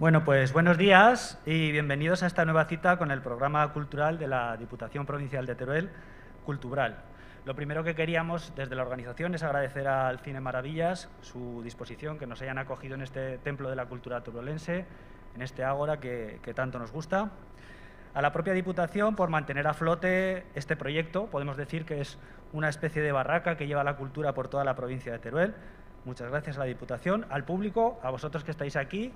Bueno, pues buenos días y bienvenidos a esta nueva cita con el programa cultural de la Diputación Provincial de Teruel, Cultural. Lo primero que queríamos desde la organización es agradecer al Cine Maravillas su disposición, que nos hayan acogido en este templo de la cultura turolense, en este ágora que tanto nos gusta. A la propia Diputación por mantener a flote este proyecto, podemos decir que es una especie de barraca que lleva la cultura por toda la provincia de Teruel. Muchas gracias a la Diputación, al público, a vosotros que estáis aquí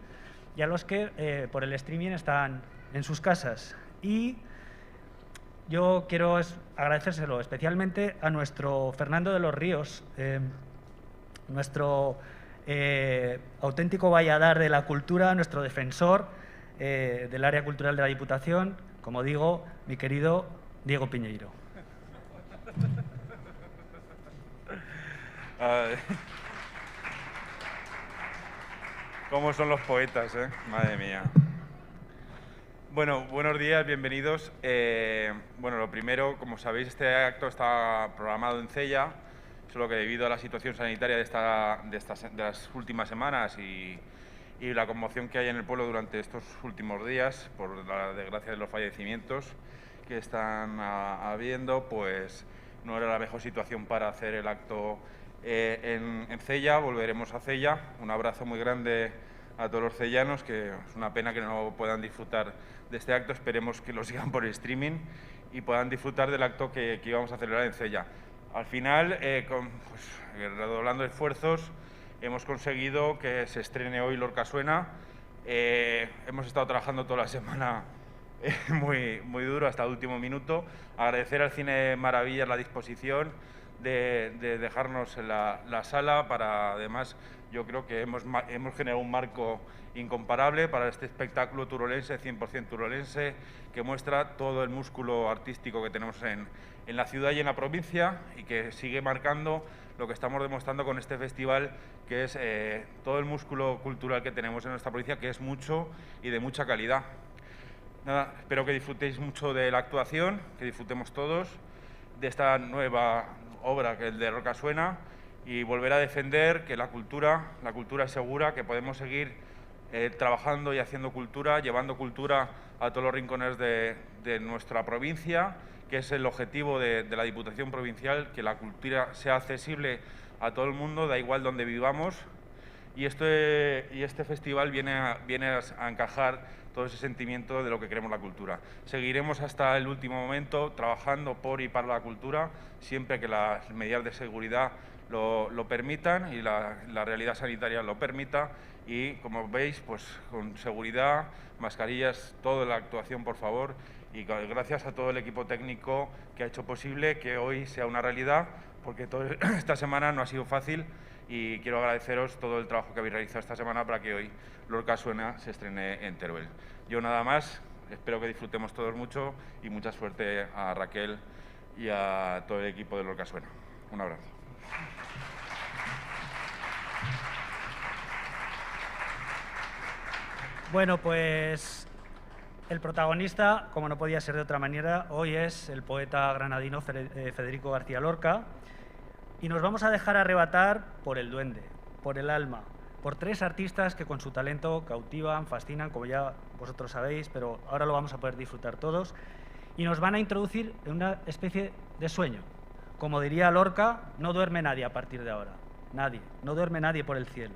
y a los que por el streaming están en sus casas. Y yo quiero agradecérselo especialmente a nuestro Fernando de los Ríos, nuestro auténtico valladar de la cultura, nuestro defensor del área cultural de la Diputación, como digo, mi querido Diego Piñeiro. ¿Cómo son los poetas, eh? Madre mía. Bueno, buenos días, bienvenidos. Bueno, lo primero, como sabéis, este acto está programado en Cella, solo que debido a la situación sanitaria de las últimas semanas y la conmoción que hay en el pueblo durante estos últimos días, por la desgracia de los fallecimientos que están habiendo, pues no era la mejor situación para hacer el acto en Cella. Volveremos a Cella. Un abrazo muy grande a todos los cellanos, que es una pena que no puedan disfrutar de este acto. Esperemos que lo sigan por streaming y puedan disfrutar del acto que íbamos a celebrar en Cella. Al final, redoblando esfuerzos, hemos conseguido que se estrene hoy Lorca Suena. Hemos estado trabajando toda la semana muy duro hasta el último minuto. Agradecer al Cine Maravillas la disposición de dejarnos en la sala para, además, yo creo que hemos generado un marco incomparable para este espectáculo turolense, 100% turolense, que muestra todo el músculo artístico que tenemos en la ciudad y en la provincia, y que sigue marcando lo que estamos demostrando con este festival, que es todo el músculo cultural que tenemos en nuestra provincia, que es mucho y de mucha calidad. Nada, espero que disfrutéis mucho de la actuación, que disfrutemos todos de esta nueva obra que es de Lorca Suena, y volver a defender que la cultura es segura, que podemos seguir trabajando y haciendo cultura, llevando cultura a todos los rincones de nuestra provincia, que es el objetivo de la Diputación Provincial, que la cultura sea accesible a todo el mundo, da igual donde vivamos. Y este festival viene a encajar todo ese sentimiento de lo que queremos la cultura. Seguiremos hasta el último momento trabajando por y para la cultura, siempre que las medidas de seguridad lo permitan y la realidad sanitaria lo permita. Y, como veis, pues con seguridad, mascarillas, toda la actuación, por favor. Y gracias a todo el equipo técnico que ha hecho posible que hoy sea una realidad, porque toda esta semana no ha sido fácil. Y quiero agradeceros todo el trabajo que habéis realizado esta semana para que hoy Lorca Suena se estrene en Teruel. Yo nada más, espero que disfrutemos todos mucho y mucha suerte a Raquel y a todo el equipo de Lorca Suena. Un abrazo. Bueno, pues el protagonista, como no podía ser de otra manera, hoy es el poeta granadino Federico García Lorca. Y nos vamos a dejar arrebatar por el duende, por el alma, por tres artistas que con su talento cautivan, fascinan, como ya vosotros sabéis, pero ahora lo vamos a poder disfrutar todos. Y nos van a introducir en una especie de sueño. Como diría Lorca, no duerme nadie a partir de ahora. Nadie, no duerme nadie por el cielo.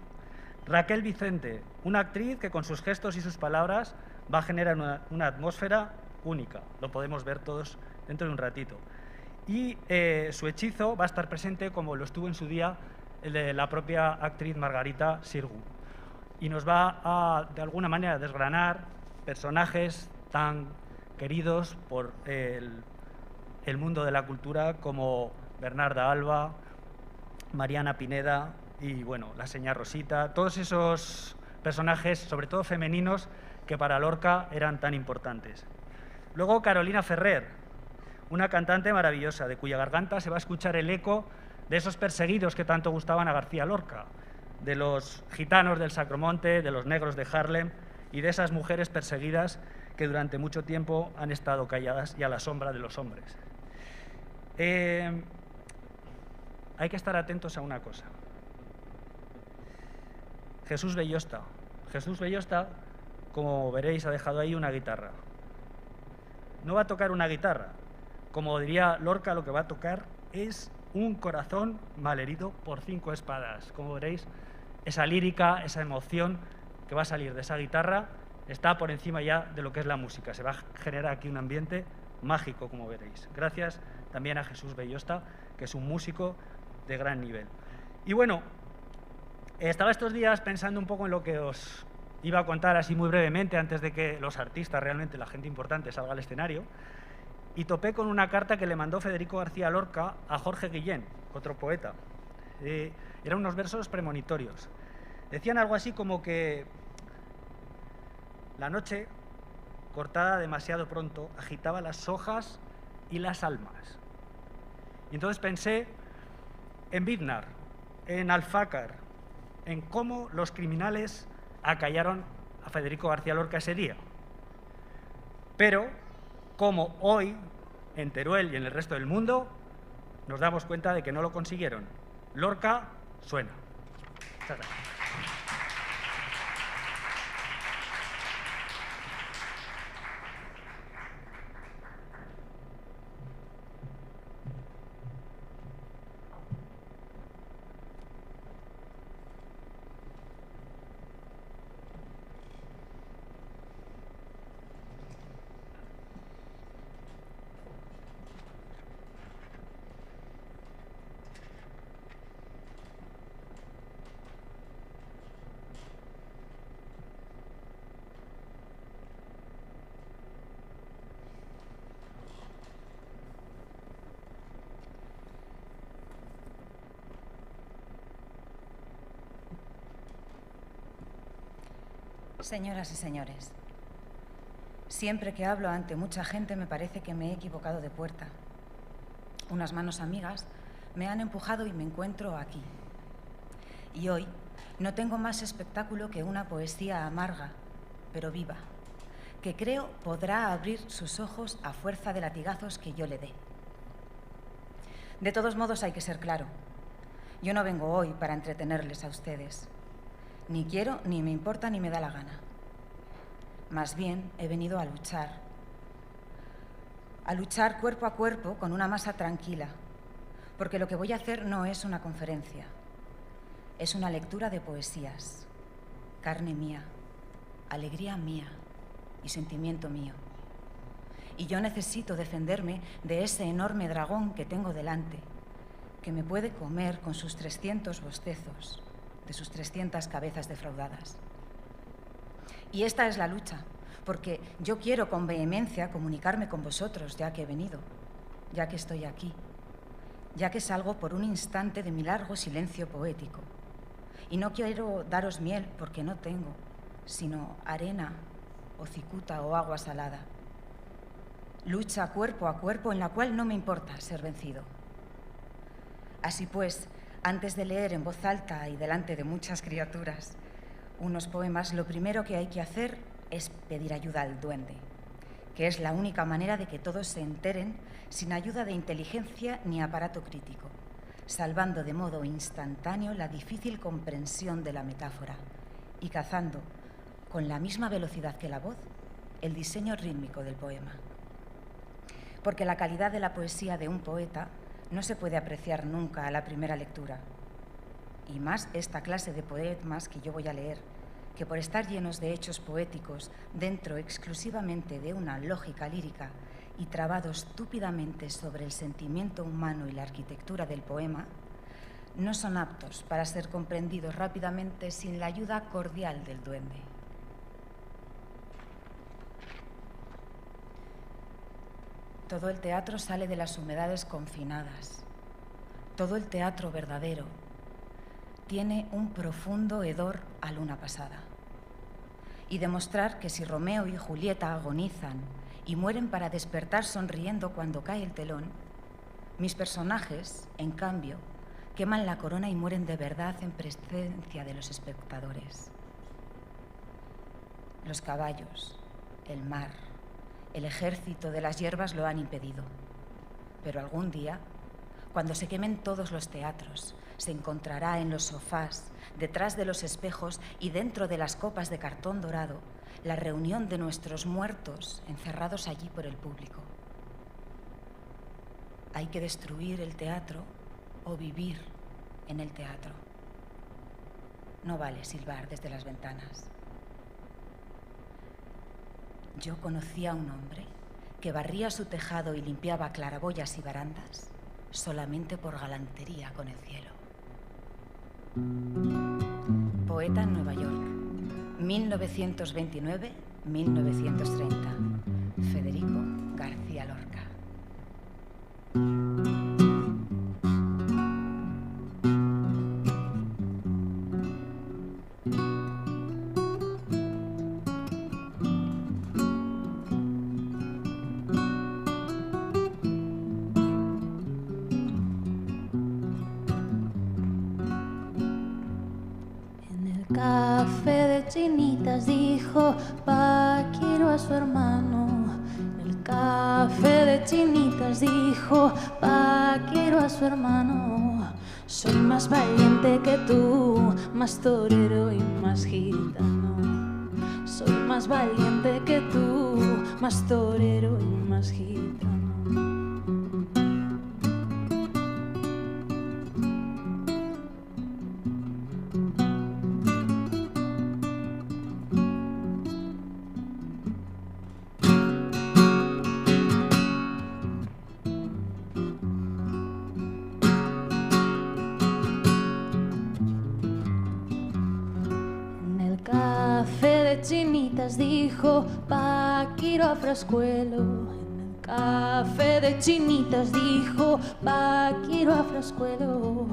Raquel Vicente, una actriz que con sus gestos y sus palabras va a generar una atmósfera única. Lo podemos ver todos dentro de un ratito. Y su hechizo va a estar presente, como lo estuvo en su día, el de la propia actriz Margarita Sirgu. Y nos va a, de alguna manera, desgranar personajes tan queridos por el mundo de la cultura como Bernarda Alba, Mariana Pineda y, bueno, la señora Rosita. Todos esos personajes, sobre todo femeninos, que para Lorca eran tan importantes. Luego Carolina Ferrer, una cantante maravillosa, de cuya garganta se va a escuchar el eco de esos perseguidos que tanto gustaban a García Lorca, de los gitanos del Sacromonte, de los negros de Harlem y de esas mujeres perseguidas que durante mucho tiempo han estado calladas y a la sombra de los hombres. Hay que estar atentos a una cosa. Jesús Bellosta. Jesús Bellosta como veréis, ha dejado ahí una guitarra. No va a tocar una guitarra. Como diría Lorca, lo que va a tocar es un corazón malherido por 5 espadas. Como veréis, esa lírica, esa emoción que va a salir de esa guitarra está por encima ya de lo que es la música. Se va a generar aquí un ambiente mágico, como veréis. Gracias también a Jesús Bellosta, que es un músico de gran nivel. Y bueno, estaba estos días pensando un poco en lo que os iba a contar así muy brevemente antes de que los artistas, realmente la gente importante, salga al escenario, y topé con una carta que le mandó Federico García Lorca a Jorge Guillén, otro poeta. Eran unos versos premonitorios. Decían algo así como que la noche, cortada demasiado pronto, agitaba las hojas y las almas. Y entonces pensé en Biznar, en Alfácar, en cómo los criminales acallaron a Federico García Lorca ese día. Pero como hoy, en Teruel y en el resto del mundo, nos damos cuenta de que no lo consiguieron. Lorca suena. Muchas gracias. Señoras y señores, siempre que hablo ante mucha gente me parece que me he equivocado de puerta. Unas manos amigas me han empujado y me encuentro aquí. Y hoy no tengo más espectáculo que una poesía amarga, pero viva, que creo podrá abrir sus ojos a fuerza de latigazos que yo le dé. De todos modos, hay que ser claro. Yo no vengo hoy para entretenerles a ustedes. Ni quiero, ni me importa, ni me da la gana. Más bien, he venido a luchar cuerpo a cuerpo con una masa tranquila, porque lo que voy a hacer no es una conferencia, es una lectura de poesías, carne mía, alegría mía y sentimiento mío. Y yo necesito defenderme de ese enorme dragón que tengo delante, que me puede comer con sus 300 bostezos, de sus 300 cabezas defraudadas. Y esta es la lucha, porque yo quiero con vehemencia comunicarme con vosotros, ya que he venido, ya que estoy aquí, ya que salgo por un instante de mi largo silencio poético. Y no quiero daros miel, porque no tengo, sino arena o cicuta o agua salada. Lucha cuerpo a cuerpo en la cual no me importa ser vencido. Así pues, antes de leer en voz alta y delante de muchas criaturas unos poemas, lo primero que hay que hacer es pedir ayuda al duende, que es la única manera de que todos se enteren sin ayuda de inteligencia ni aparato crítico, salvando de modo instantáneo la difícil comprensión de la metáfora y cazando, con la misma velocidad que la voz, el diseño rítmico del poema. Porque la calidad de la poesía de un poeta no se puede apreciar nunca a la primera lectura. Y más esta clase de poemas que yo voy a leer, que por estar llenos de hechos poéticos dentro exclusivamente de una lógica lírica y trabados estúpidamente sobre el sentimiento humano y la arquitectura del poema, no son aptos para ser comprendidos rápidamente sin la ayuda cordial del duende. Todo el teatro sale de las humedades confinadas. Todo el teatro verdadero tiene un profundo hedor a luna pasada. Y demostrar que si Romeo y Julieta agonizan y mueren para despertar sonriendo cuando cae el telón, mis personajes, en cambio, queman la corona y mueren de verdad en presencia de los espectadores. Los caballos, el mar, el ejército de las hierbas lo han impedido, pero algún día Cuando se quemen todos los teatros, se encontrará en los sofás, detrás de los espejos y dentro de las copas de cartón dorado, la reunión de nuestros muertos encerrados allí por el público. Hay que destruir el teatro o vivir en el teatro. No vale silbar desde las ventanas. Yo conocí a un hombre que barría su tejado y limpiaba claraboyas y barandas solamente por galantería con el cielo. Poeta en Nueva York, 1929-1930. Federico García Lorca. Chinitas dijo Paquiro a su hermano. En el café de Chinitas dijo Paquiro a su hermano: soy más valiente que tú, más torero y más gitano. Soy más valiente que tú, más torero y más gitano. Chinitas dijo Paquiro a Frascuelo. En el café de Chinitas dijo Paquiro a Frascuelo: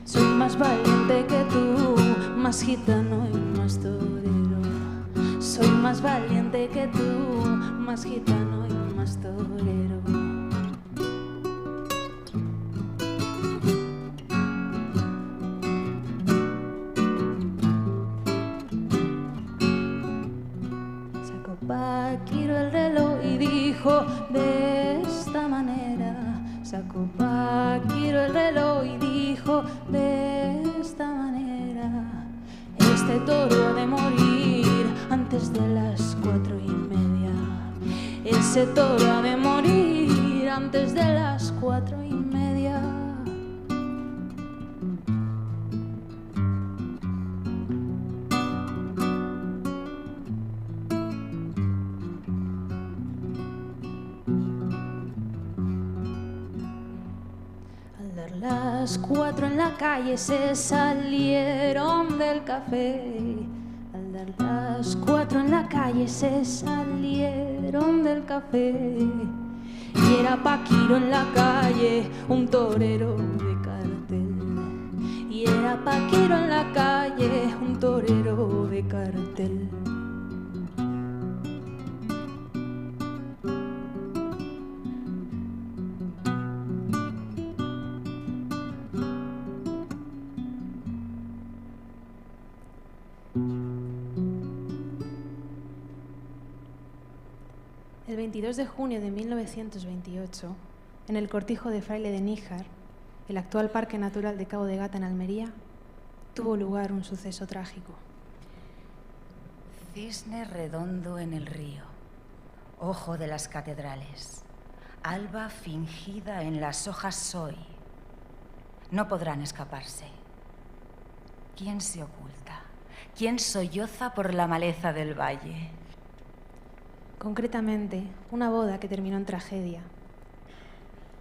soy más valiente que tú, más gitano y más torero. Soy más valiente que tú, más gitano y más torero. Paquiro el reloj y dijo de esta manera. Sacó Paquiro el reloj y dijo de esta manera: este toro ha de morir antes de las 4:30. Ese toro ha de morir antes de las 4:30. Las 4 en la calle se salieron del café. Al dar las 4 en la calle se salieron del café. Y era Paquiro en la calle, un torero de cartel. Y era Paquiro en la calle, un torero de cartel. El 22 de junio de 1928, en el cortijo de Fraile de Níjar, el actual Parque Natural de Cabo de Gata en Almería, tuvo lugar un suceso trágico. Cisne redondo en el río, ojo de las catedrales, alba fingida en las hojas soy. No podrán escaparse. ¿Quién se oculta? ¿Quién solloza por la maleza del valle? Concretamente, una boda que terminó en tragedia.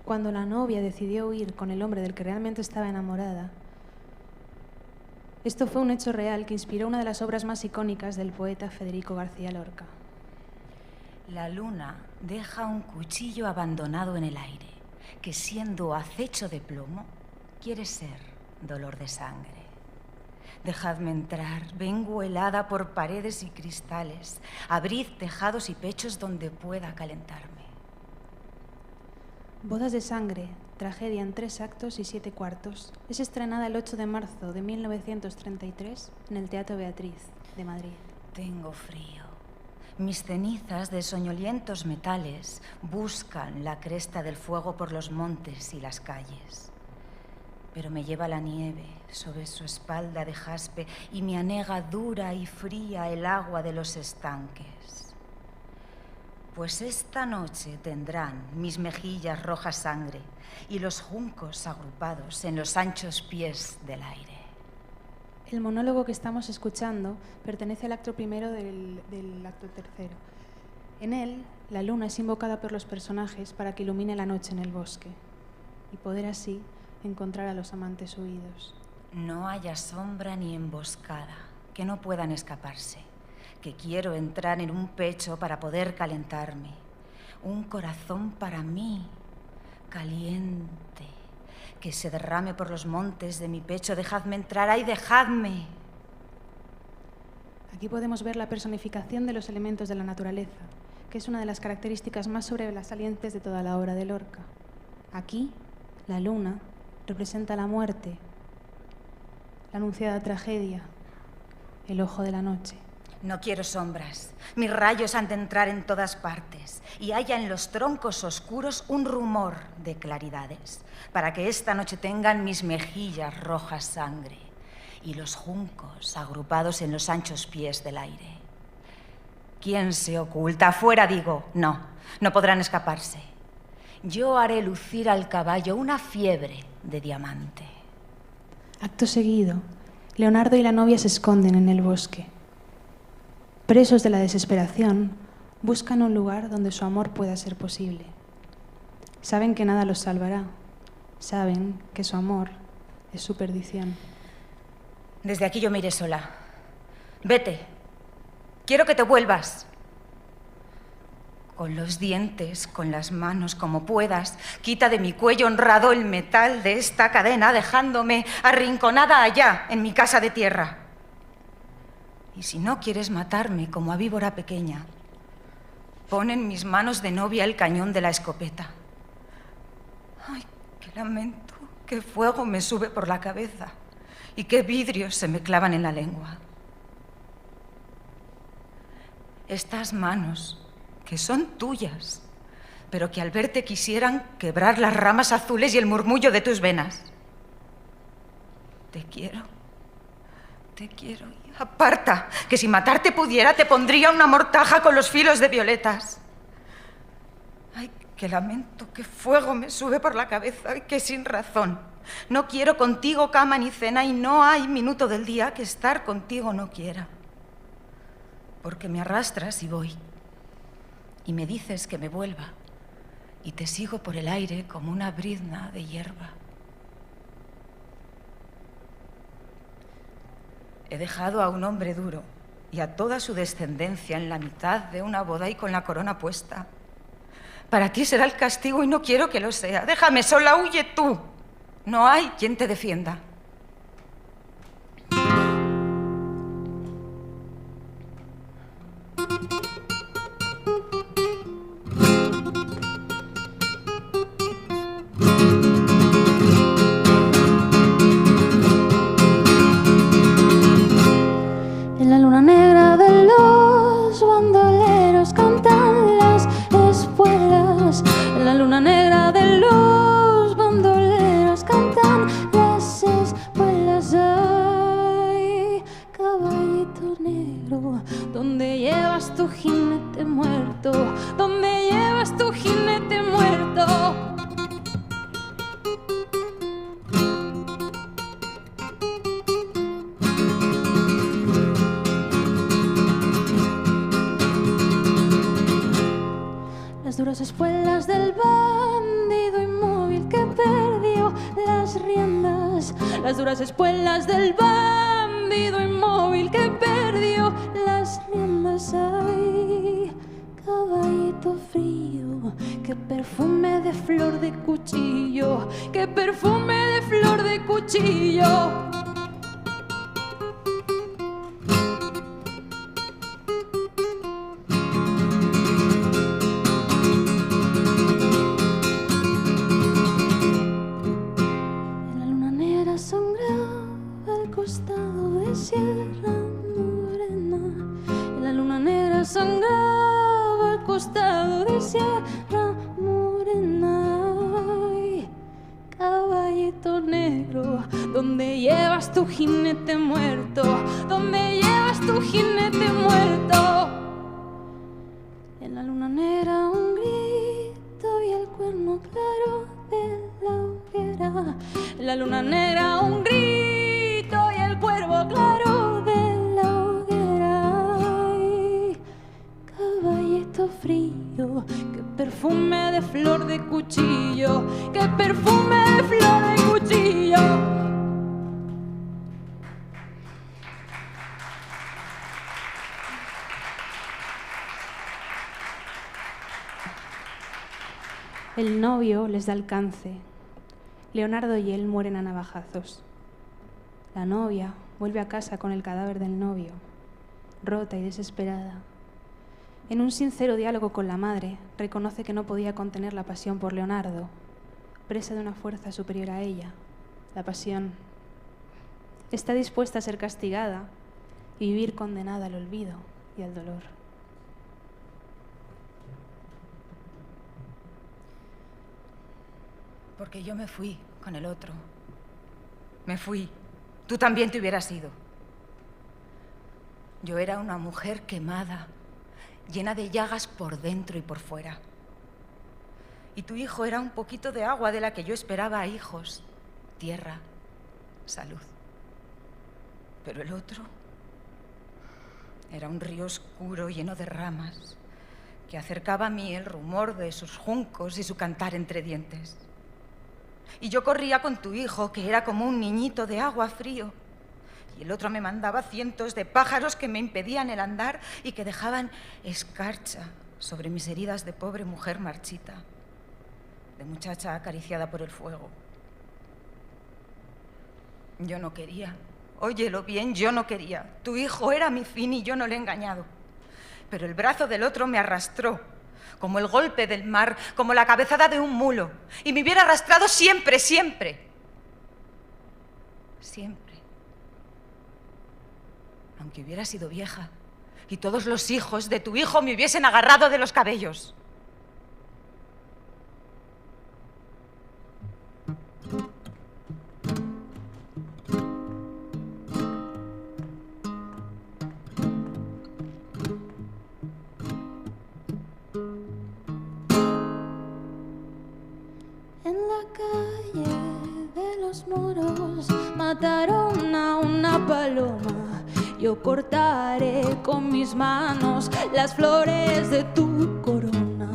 Cuando la novia decidió huir con el hombre del que realmente estaba enamorada, esto fue un hecho real que inspiró una de las obras más icónicas del poeta Federico García Lorca. La luna deja un cuchillo abandonado en el aire, que siendo acecho de plomo, quiere ser dolor de sangre. Dejadme entrar, vengo helada por paredes y cristales. Abrid tejados y pechos donde pueda calentarme. Bodas de sangre, tragedia en 3 actos y 7 cuartos, es estrenada el 8 de marzo de 1933 en el Teatro Beatriz de Madrid. Tengo frío. Mis cenizas de soñolientos metales buscan la cresta del fuego por los montes y las calles. pero me lleva la nieve sobre su espalda de jaspe y me anega dura y fría el agua de los estanques. Pues esta noche tendrán mis mejillas rojas sangre y los juncos agrupados en los anchos pies del aire. El monólogo que estamos escuchando pertenece al acto primero del acto tercero. En él, la luna es invocada por los personajes para que ilumine la noche en el bosque y poder así encontrar a los amantes huidos. No haya sombra ni emboscada que no puedan escaparse, que quiero entrar en un pecho para poder calentarme, un corazón para mí, caliente, que se derrame por los montes de mi pecho. Dejadme entrar, ¡ay, dejadme! Aquí podemos ver la personificación de los elementos de la naturaleza, que es una de las características más sobresalientes de toda la obra de Lorca. Aquí, la luna representa la muerte, la anunciada tragedia, el ojo de la noche. No quiero sombras. Mis rayos han de entrar en todas partes y haya en los troncos oscuros un rumor de claridades, para que esta noche tengan mis mejillas rojas sangre y los juncos agrupados en los anchos pies del aire. ¿Quién se oculta? Afuera, digo. No, no podrán escaparse. Yo haré lucir al caballo una fiebre de diamante. Acto seguido, Leonardo y la novia se esconden en el bosque. Presos de la desesperación, buscan un lugar donde su amor pueda ser posible. Saben que nada los salvará. Saben que su amor es su perdición. Desde aquí yo me iré sola. Vete. Quiero que te vuelvas. Con los dientes, con las manos, como puedas, quita de mi cuello honrado el metal de esta cadena, dejándome arrinconada allá, en mi casa de tierra. Y si no quieres matarme como a víbora pequeña, pon en mis manos de novia el cañón de la escopeta. Ay, qué lamento, qué fuego me sube por la cabeza y qué vidrios se me clavan en la lengua. Estas manos, que son tuyas, pero que al verte quisieran quebrar las ramas azules y el murmullo de tus venas. Te quiero, y aparta, que si matarte pudiera te pondría una mortaja con los filos de violetas. Ay, qué lamento, qué fuego me sube por la cabeza y qué sin razón. No quiero contigo cama ni cena y no hay minuto del día que estar contigo no quiera. Porque me arrastras y voy. Y me dices que me vuelva, y te sigo por el aire como una brizna de hierba. He dejado a un hombre duro y a toda su descendencia en la mitad de una boda y con la corona puesta. Para ti será el castigo y no quiero que lo sea. Déjame sola, huye tú. No hay quien te defienda. Espuelas del bandido inmóvil que perdió las riendas, las duras espuelas del bandido inmóvil que perdió las riendas. Ay, caballito frío, qué perfume de flor de cuchillo, qué perfume de flor de cuchillo. Sierra Morena, ay, caballito negro, llevas tu jinete muerto? ¿Dónde llevas tu jinete muerto? En la luna negra un grito y el cuerno claro de la hoguera. En la luna negra un grito y el cuervo claro de la hoguera. Ay, caballito frío, qué perfume de flor de cuchillo, qué perfume de flor de cuchillo. El novio les da alcance. Leonardo y él mueren a navajazos. La novia vuelve a casa con el cadáver del novio, rota y desesperada. En un sincero diálogo con la madre, reconoce que no podía contener la pasión por Leonardo, presa de una fuerza superior a ella, la pasión. Está dispuesta a ser castigada y vivir condenada al olvido y al dolor. Porque yo me fui con el otro. Me fui. Tú también te hubieras ido. Yo era una mujer quemada, llena de llagas por dentro y por fuera. Y tu hijo era un poquito de agua de la que yo esperaba hijos, tierra, salud. Pero el otro era un río oscuro lleno de ramas que acercaba a mí el rumor de sus juncos y su cantar entre dientes. Y yo corría con tu hijo, que era como un niñito de agua frío. Y el otro me mandaba cientos de pájaros que me impedían el andar y que dejaban escarcha sobre mis heridas de pobre mujer marchita, de muchacha acariciada por el fuego. Yo no quería. Óyelo bien, yo no quería. Tu hijo era mi fin y yo no le he engañado. Pero el brazo del otro me arrastró, como el golpe del mar, como la cabezada de un mulo, y me hubiera arrastrado siempre, siempre. Siempre. Aunque hubiera sido vieja y todos los hijos de tu hijo me hubiesen agarrado de los cabellos. Mataron a una paloma. Yo cortaré con mis manos las flores de tu corona.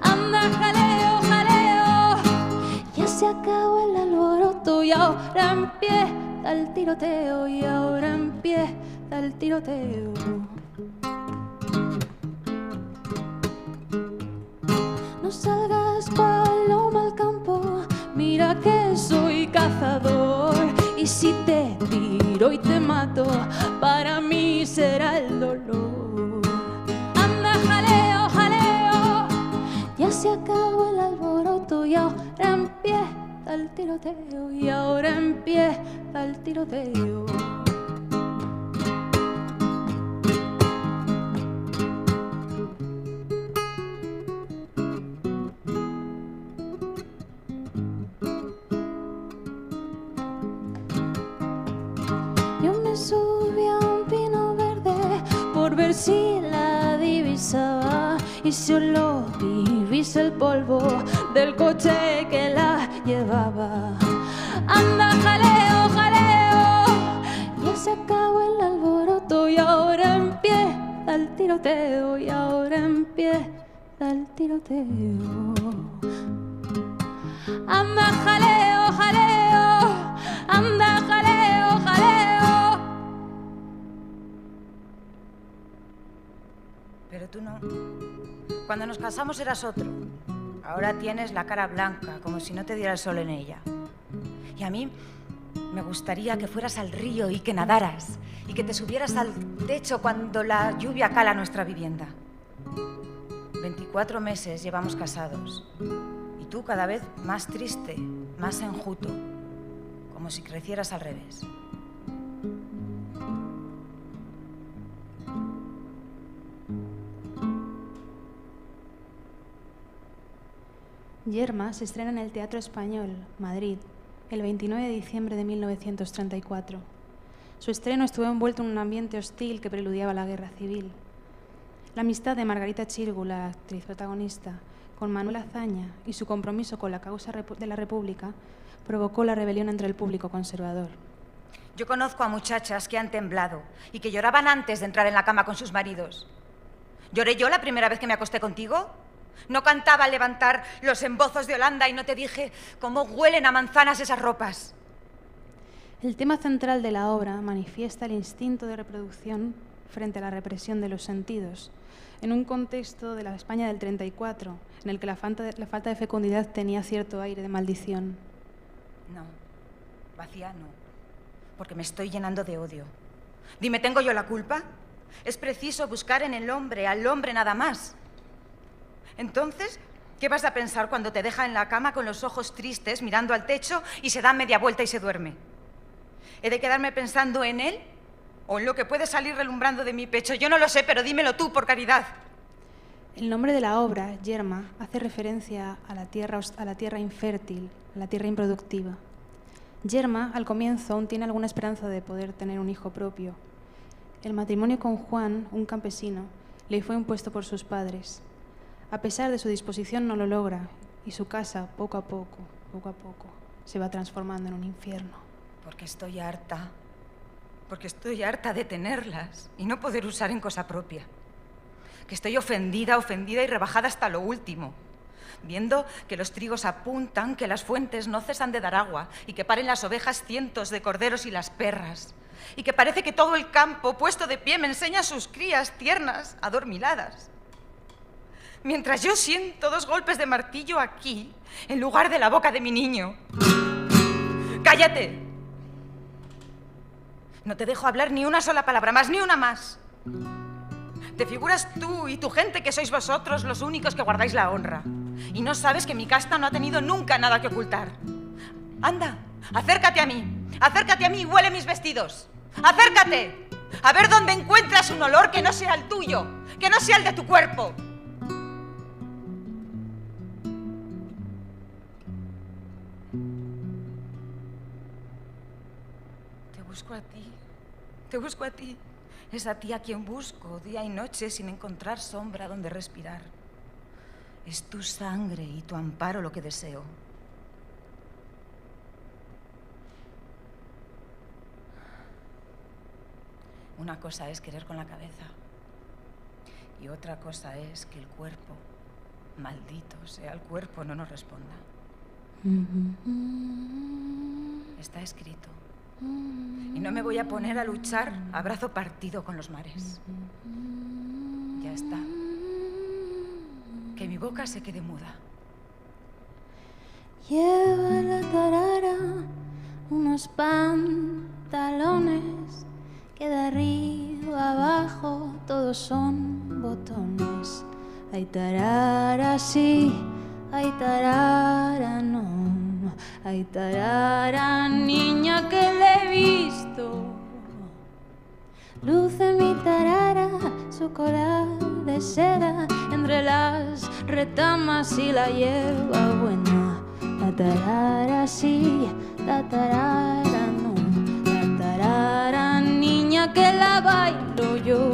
Anda, jaleo, jaleo. Ya se acabó el alboroto y ahora empieza el tiroteo. Y ahora empieza el tiroteo. No salgas, paloma, al campo. Mira que soy cazador, y si te tiro y te mato, para mí será el dolor. Anda, jaleo, jaleo. Ya se acabó el alboroto y ahora empieza el tiroteo. Y ahora empieza el tiroteo. Subí a un pino verde por ver si la divisaba, y solo divisa el polvo del coche que la llevaba. Anda, jaleo, jaleo. Ya se acabó el alboroto y ahora empieza el tiroteo. Y ahora empieza el tiroteo. Anda, jaleo, jaleo. Anda, jaleo, jaleo. Pero tú no. Cuando nos casamos eras otro. Ahora tienes la cara blanca, como si no te diera el sol en ella. Y a mí me gustaría que fueras al río y que nadaras, y que te subieras al techo cuando la lluvia cala nuestra vivienda. 24 meses llevamos casados, y tú cada vez más triste, más enjuto, como si crecieras al revés. Yerma se estrena en el Teatro Español, Madrid, el 29 de diciembre de 1934. Su estreno estuvo envuelto en un ambiente hostil que preludiaba la guerra civil. La amistad de Margarita Xirgu, la actriz protagonista, con Manuel Azaña y su compromiso con la causa de la República provocó la rebelión entre el público conservador. Yo conozco a muchachas que han temblado y que lloraban antes de entrar en la cama con sus maridos. ¿Lloré yo la primera vez que me acosté contigo? ¿No cantaba al levantar los embozos de Holanda y no te dije cómo huelen a manzanas esas ropas? El tema central de la obra manifiesta el instinto de reproducción frente a la represión de los sentidos, en un contexto de la España del 34, en el que la falta de fecundidad tenía cierto aire de maldición. No, vacía no, porque me estoy llenando de odio. Dime, ¿tengo yo la culpa? Es preciso buscar en el hombre, al hombre nada más. Entonces, ¿qué vas a pensar cuando te deja en la cama con los ojos tristes, mirando al techo y se da media vuelta y se duerme? ¿He de quedarme pensando en él o en lo que puede salir relumbrando de mi pecho? Yo no lo sé, pero dímelo tú, por caridad. El nombre de la obra, Yerma, hace referencia a la tierra infértil, a la tierra improductiva. Yerma, al comienzo, aún tiene alguna esperanza de poder tener un hijo propio. El matrimonio con Juan, un campesino, le fue impuesto por sus padres. A pesar de su disposición no lo logra y su casa, poco a poco, se va transformando en un infierno. Porque estoy harta de tenerlas y no poder usar en cosa propia. Que estoy ofendida y rebajada hasta lo último, viendo que los trigos apuntan, que las fuentes no cesan de dar agua y que paren las ovejas cientos de corderos y las perras, y que parece que todo el campo, puesto de pie, me enseña a sus crías tiernas, adormiladas. Mientras yo siento 2 golpes de martillo aquí, en lugar de la boca de mi niño. ¡Cállate! No te dejo hablar ni una sola palabra más, ni una más. Te figuras tú y tu gente que sois vosotros los únicos que guardáis la honra. Y no sabes que mi casta no ha tenido nunca nada que ocultar. Anda, acércate a mí y huele mis vestidos. ¡Acércate! A ver dónde encuentras un olor que no sea el tuyo, que no sea el de tu cuerpo. Te busco a ti. Es a ti a quien busco día y noche sin encontrar sombra donde respirar. Es tu sangre y tu amparo lo que deseo. Una cosa es querer con la cabeza y otra cosa es que el cuerpo, maldito sea el cuerpo, no nos responda. Está escrito. Y no me voy a poner a luchar a brazo partido con los mares. Ya está. Que mi boca se quede muda. Lleva la tarara unos pantalones que de arriba abajo todos son botones. Hay tarara sí, hay tarara no. Hay tarara, niña que le he visto. Luce mi tarara, su cola de seda entre las retamas y la hierba buena. La tarara sí, la tarara no. La tarara, niña que la bailo yo.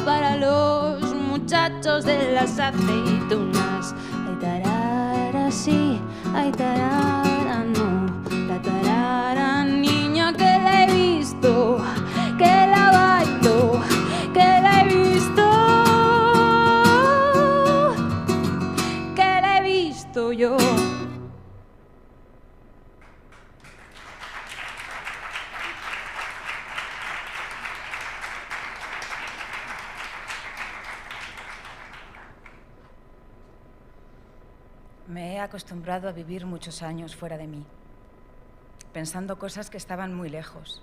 Para los muchachos de las aceitunas. Hay tarara sí, hay tarara no. La tarara, niña que la he visto, que la bailo, que la he visto, que la he visto yo. Me he acostumbrado a vivir muchos años fuera de mí, pensando cosas que estaban muy lejos.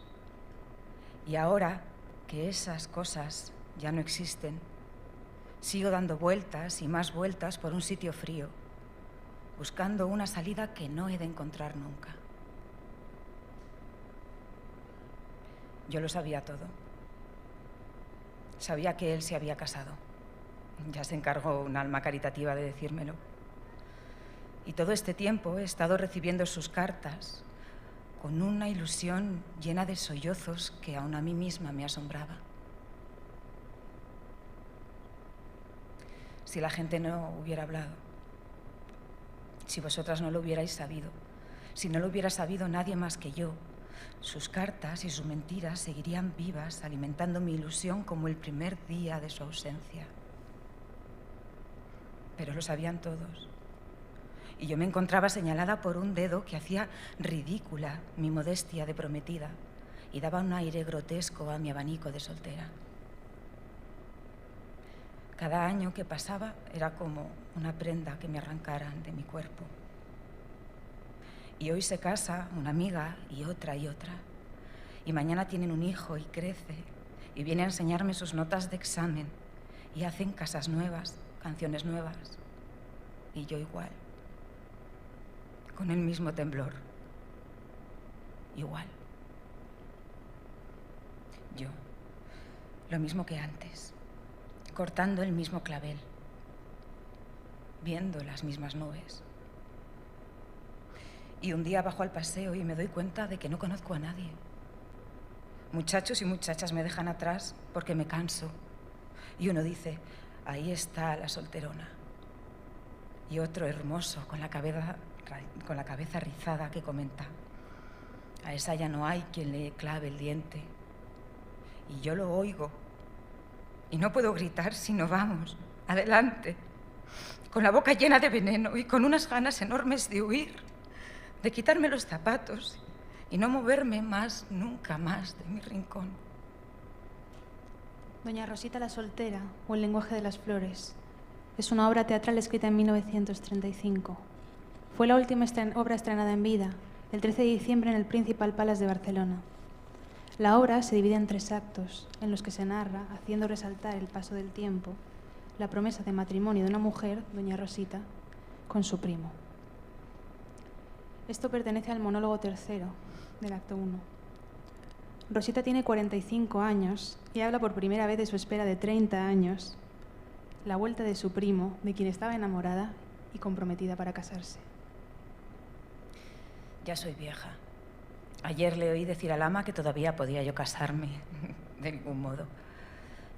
Y ahora que esas cosas ya no existen, sigo dando vueltas y más vueltas por un sitio frío, buscando una salida que no he de encontrar nunca. Yo lo sabía todo. Sabía que él se había casado. Ya se encargó un alma caritativa de decírmelo. Y todo este tiempo he estado recibiendo sus cartas con una ilusión llena de sollozos que aún a mí misma me asombraba. Si la gente no hubiera hablado, si vosotras no lo hubierais sabido, si no lo hubiera sabido nadie más que yo, sus cartas y sus mentiras seguirían vivas, alimentando mi ilusión como el primer día de su ausencia. Pero lo sabían todos. Y yo me encontraba señalada por un dedo que hacía ridícula mi modestia de prometida y daba un aire grotesco a mi abanico de soltera. Cada año que pasaba era como una prenda que me arrancaran de mi cuerpo. Y hoy se casa una amiga y otra y otra. Y mañana tienen un hijo y crece. Y viene a enseñarme sus notas de examen. Y hacen casas nuevas, canciones nuevas. Y yo igual. Con el mismo temblor. Igual. Yo. Lo mismo que antes. Cortando el mismo clavel. Viendo las mismas nubes. Y un día bajo al paseo y me doy cuenta de que no conozco a nadie. Muchachos y muchachas me dejan atrás porque me canso. Y uno dice, ahí está la solterona. Y otro hermoso, con la cabeza rizada, que comenta, a esa ya no hay quien le clave el diente. Y yo lo oigo. Y no puedo gritar, sino vamos, adelante. Con la boca llena de veneno y con unas ganas enormes de huir. De quitarme los zapatos y no moverme más, nunca más, de mi rincón. Doña Rosita la soltera, o El lenguaje de las flores, es una obra teatral escrita en 1935. Fue la última obra estrenada en vida, el 13 de diciembre en el Principal Palace de Barcelona. La obra se divide en 3 actos, en los que se narra, haciendo resaltar el paso del tiempo, la promesa de matrimonio de una mujer, doña Rosita, con su primo. Esto pertenece al monólogo tercero del acto 1. Rosita tiene 45 años y habla por primera vez de su espera de 30 años, la vuelta de su primo, de quien estaba enamorada y comprometida para casarse. Ya soy vieja. Ayer le oí decir al ama que todavía podía yo casarme, de ningún modo.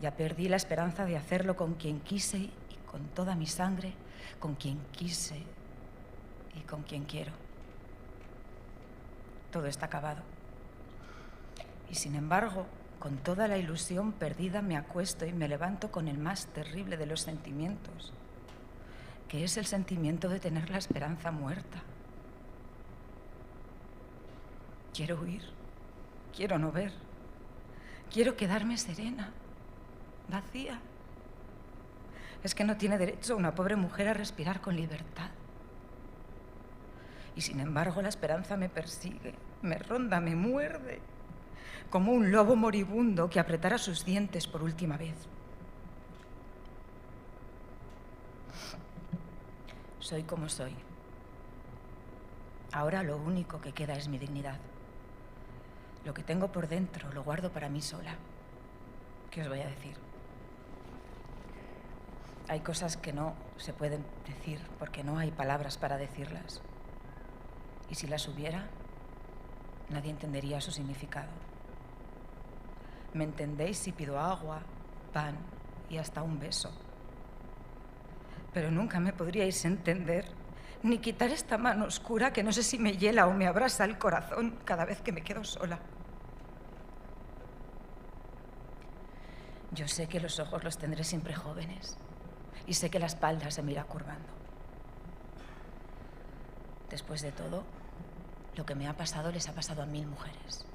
Ya perdí la esperanza de hacerlo con quien quise y con toda mi sangre, con quien quise y con quien quiero. Todo está acabado. Y sin embargo, con toda la ilusión perdida me acuesto y me levanto con el más terrible de los sentimientos, que es el sentimiento de tener la esperanza muerta. Quiero huir, quiero no ver, quiero quedarme serena, vacía. Es que no tiene derecho una pobre mujer a respirar con libertad. Y sin embargo la esperanza me persigue, me ronda, me muerde, como un lobo moribundo que apretara sus dientes por última vez. Soy como soy. Ahora lo único que queda es mi dignidad. Lo que tengo por dentro lo guardo para mí sola. ¿Qué os voy a decir? Hay cosas que no se pueden decir porque no hay palabras para decirlas. Y si las hubiera, nadie entendería su significado. ¿Me entendéis si pido agua, pan y hasta un beso? Pero nunca me podríais entender, ni quitar esta mano oscura que no sé si me hiela o me abrasa el corazón cada vez que me quedo sola. Yo sé que los ojos los tendré siempre jóvenes y sé que la espalda se me irá curvando. Después de todo, lo que me ha pasado les ha pasado a 1000 mujeres.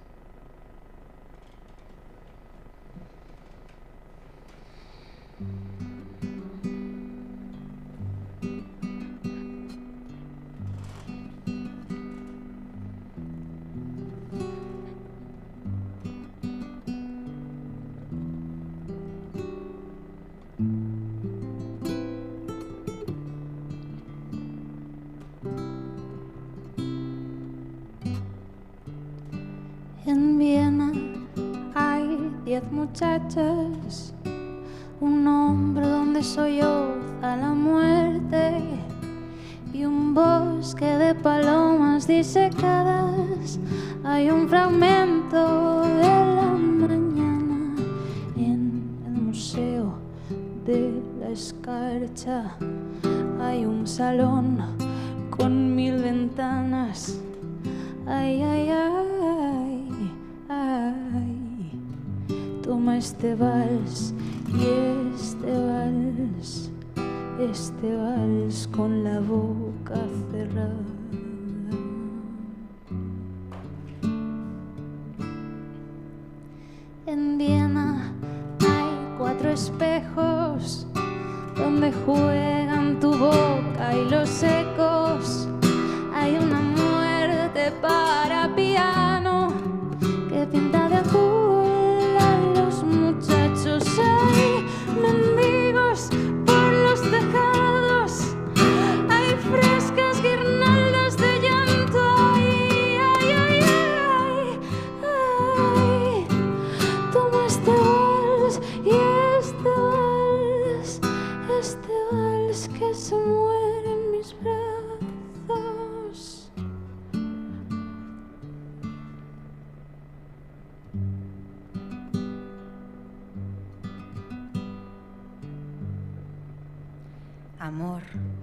En Viena hay 10 muchachas, un hombre donde solloza la muerte y un bosque de palomas disecadas. Hay un fragmento de la mañana en el Museo de la Escarcha. Hay un salón con 1000 ventanas. Ay, ay, ay, ay. Toma este vals y este vals con la boca cerrada. En Viena hay 4 espejos donde juegan tu boca y los ecos. Hay una muerte para piano que pinta de azul a los muchachos. Hay mendigos por los tejados, hay frescas guirnaldas de llanto. Ay, ay, ay, ay, ay. Toma este vals y este vals que se muere en mis brazos. Amor,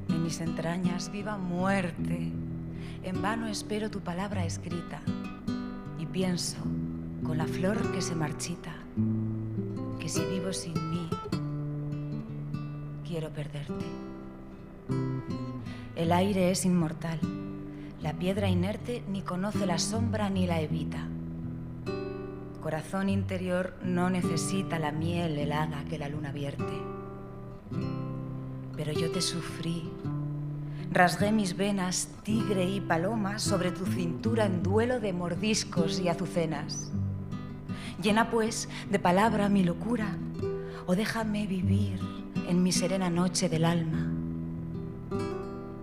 en mis entrañas viva muerte. En vano espero tu palabra escrita y pienso, con la flor que se marchita, que si vivo sin mí, quiero perderte. El aire es inmortal, la piedra inerte ni conoce la sombra ni la evita. Corazón interior no necesita la miel helada que la luna vierte. Pero yo te sufrí, rasgué mis venas, tigre y paloma, sobre tu cintura en duelo de mordiscos y azucenas. Llena pues de palabra mi locura, o déjame vivir en mi serena noche del alma,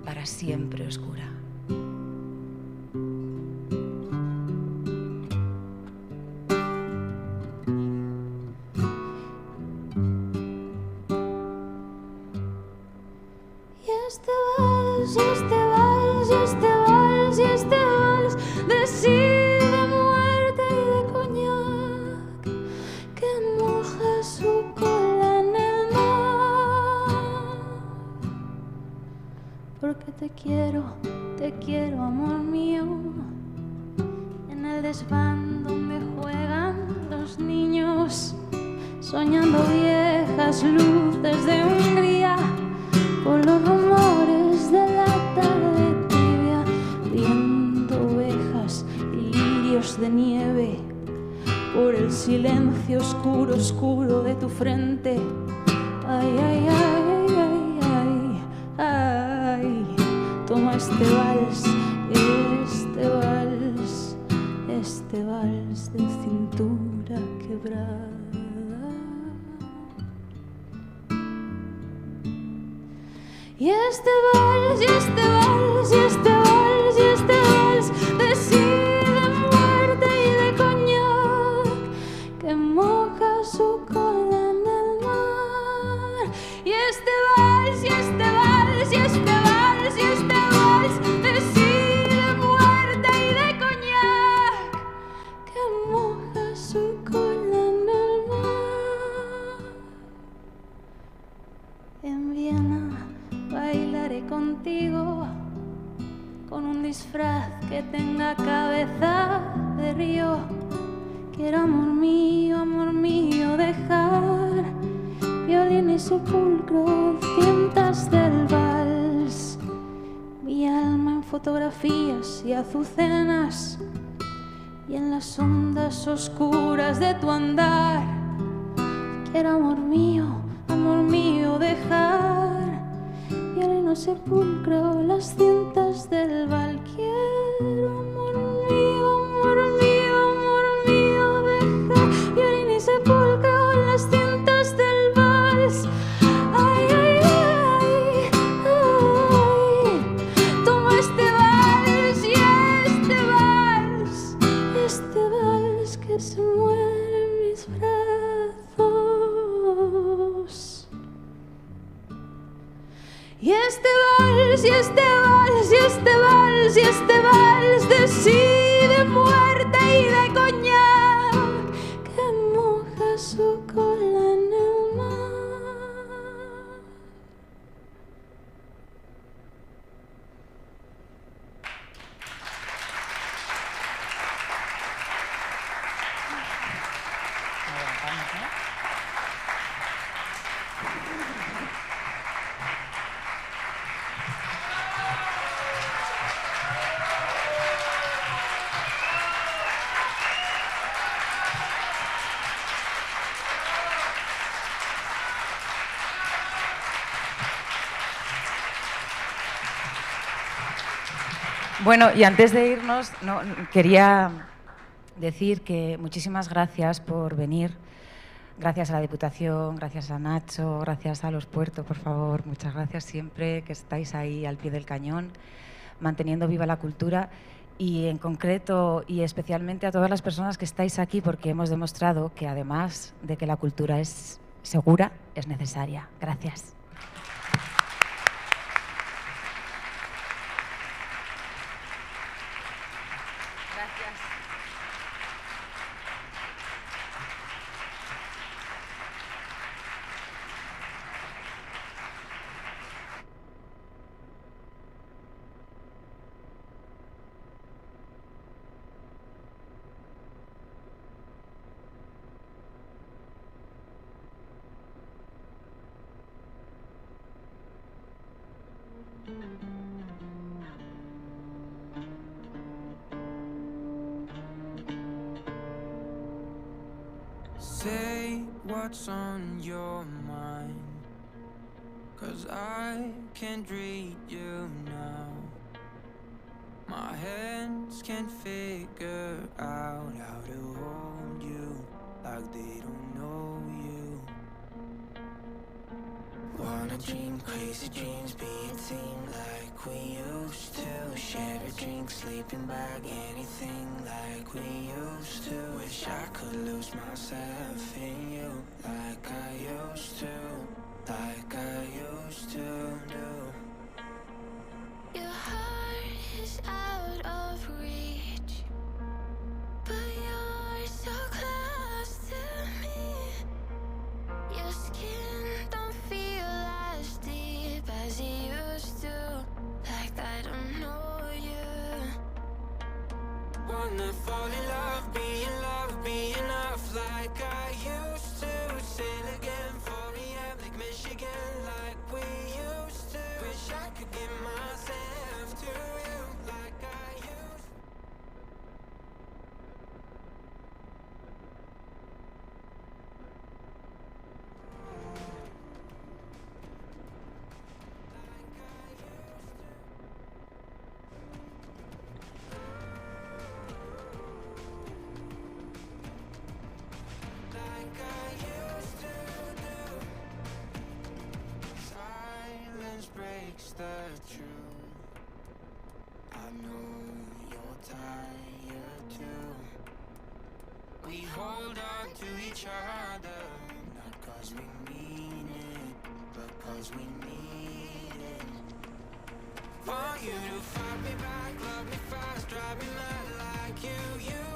para siempre oscura. Este vals de sí, de muerte y de coñac que moja su cola en el mar. Porque te quiero, amor mío, en el desván donde juegan los niños, soñando viejas luces de Hungría, por los rumores de la tarde tibia, viendo ovejas y lirios de nieve, por el silencio oscuro, oscuro de tu frente. Ay, ay, ay, ay, ay, ay. Toma este vals de cintura quebrada. Y este vals de sí, de muerte y de coñac que moja su cola en el mar. Y este vals de sí, de muerte y de coñac que moja su cola en el mar. En Viena bailaré contigo con un disfraz que tenga cabeza de río. Quiero, amor mío, dejar violín y sepulcro, cintas del vals, mi alma en fotografías y azucenas, y en las ondas oscuras de tu andar. Quiero, amor mío, dejar violín o sepulcro, las cintas del vals. Quiero, amor mío, dejar violín y sepulcro, las cintas del vals. Ay, ay, ay, ay. Toma este vals y este vals vals que se muere en mis brazos. Y este vals, y este vals, y este vals, y este vals de sí, de muerte y de coñac que moja su cola en el mar. Bueno, y antes de irnos, quería decir que muchísimas gracias por venir. Gracias a la Diputación, gracias a Nacho, gracias a Los Puertos, por favor. Muchas gracias siempre que estáis ahí al pie del cañón, manteniendo viva la cultura. Y en concreto y especialmente a todas las personas que estáis aquí, porque hemos demostrado que además de que la cultura es segura, es necesaria. Gracias. Say what's on your mind, 'cause I can't read you now. My hands can't figure out how to hold you like they don't know you. Wanna dream crazy dreams, be a team like we used to. Share a drink, sleeping bag, anything like we used to. Wish I could lose myself in you like I used to, like I used to do. Your heart is out of reach, but you're so close to me. Your skin don't feel as deep as it used to, like I don't know you. Wanna fall in love, be enough like I used to. Sail again, 4 AM, Lake Michigan like we used to. Wish I could give myself to you like I used to. Like I used to do. Silence breaks the truth. I know you're tired too. We hold on to each other, not 'cause we mean it, but 'cause we need it. Want you to fight me back, love me fast, drive me mad like you used